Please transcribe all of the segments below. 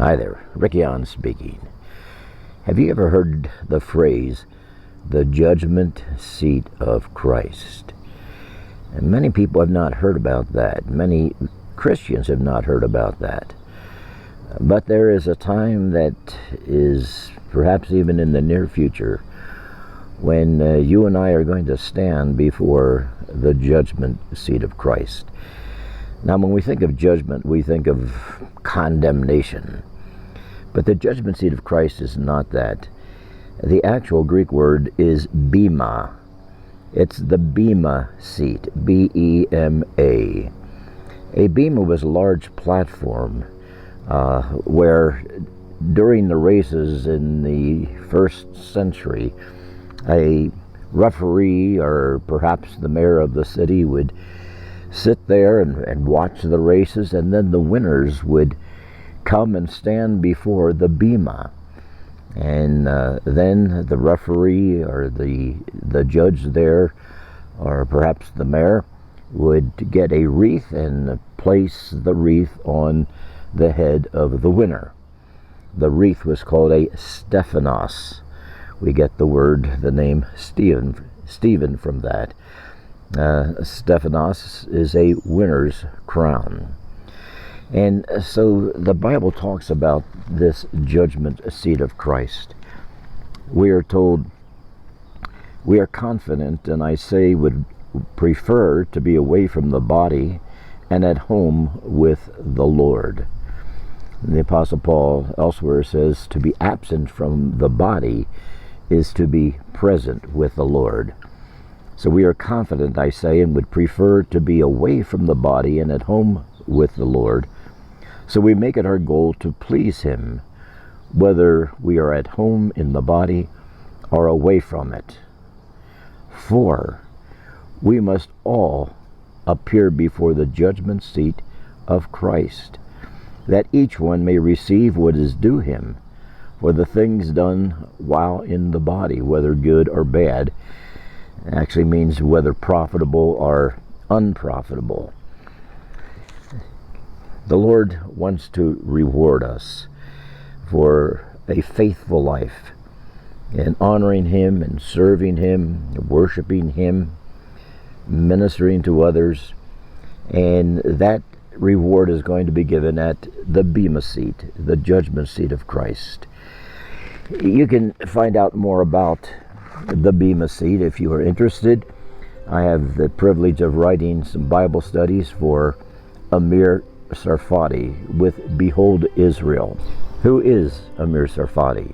Hi there, Ricky on speaking. Have you ever heard the phrase, the judgment seat of Christ? And many people have not heard about that. Many Christians have not heard about that. But there is a time that is perhaps even in the near future when you and I are going to stand before the judgment seat of Christ. Now, when we think of judgment, we think of condemnation. But the judgment seat of Christ is not that. The actual Greek word is Bema. It's the Bema seat, B-E-M-A. A Bema was a large platform where during the races in the first century, a referee or perhaps the mayor of the city would sit there and watch the races, and then the winners would come and stand before the Bema. And then the referee or the judge there, or perhaps the mayor, would get a wreath and place the wreath on the head of the winner. The wreath was called a Stephanos. We get the name Stephen from that. Stephanos is a winner's crown. And so the Bible talks about this judgment seat of Christ. We are told, we are confident, and I say would prefer to be away from the body and at home with the Lord. The Apostle Paul elsewhere says to be absent from the body is to be present with the Lord. So we are confident, I say, and would prefer to be away from the body and at home with the Lord. So we make it our goal to please Him, whether we are at home in the body or away from it. For we must all appear before the judgment seat of Christ, that each one may receive what is due him for the things done while in the body, whether good or bad. It actually means whether profitable or unprofitable. The Lord wants to reward us for a faithful life in honoring Him and serving Him, worshiping Him, ministering to others, and that reward is going to be given at the Bema seat, the judgment seat of Christ. You can find out more about the Bema seat if you are interested. I have the privilege of writing some Bible studies for Amir Sarfati with Behold Israel. Who is Amir Sarfati?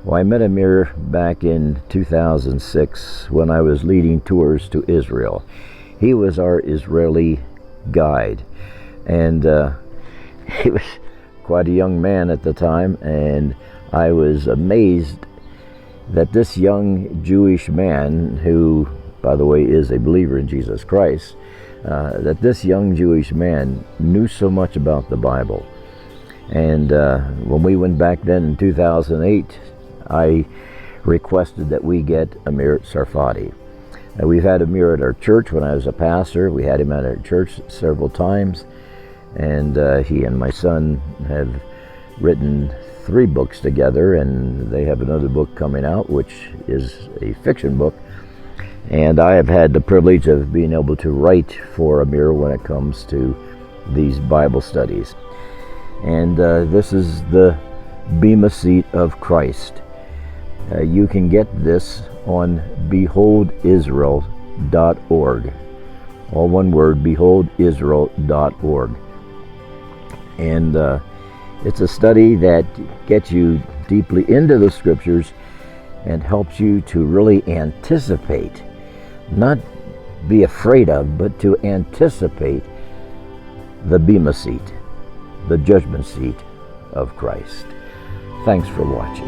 Well, I met Amir back in 2006 when I was leading tours to Israel. He was our Israeli guide, and he was quite a young man at the time, and I was amazed that this young Jewish man, who, by the way, is a believer in Jesus Christ, that this young Jewish man knew so much about the Bible. And when we went back then in 2008, I requested that we get Amir Sarfati. We've had Amir at our church when I was a pastor. We had him at our church several times, and he and my son have written 3 books together, and they have another book coming out, which is a fiction book. And I have had the privilege of being able to write for Amir when it comes to these Bible studies. And this is the Bema seat of Christ. You can get this on beholdisrael.org. All one word, beholdisrael.org. And it's a study that gets you deeply into the Scriptures and helps you to really anticipate, not be afraid of, but to anticipate the Bema seat, the judgment seat of Christ. Thanks for watching.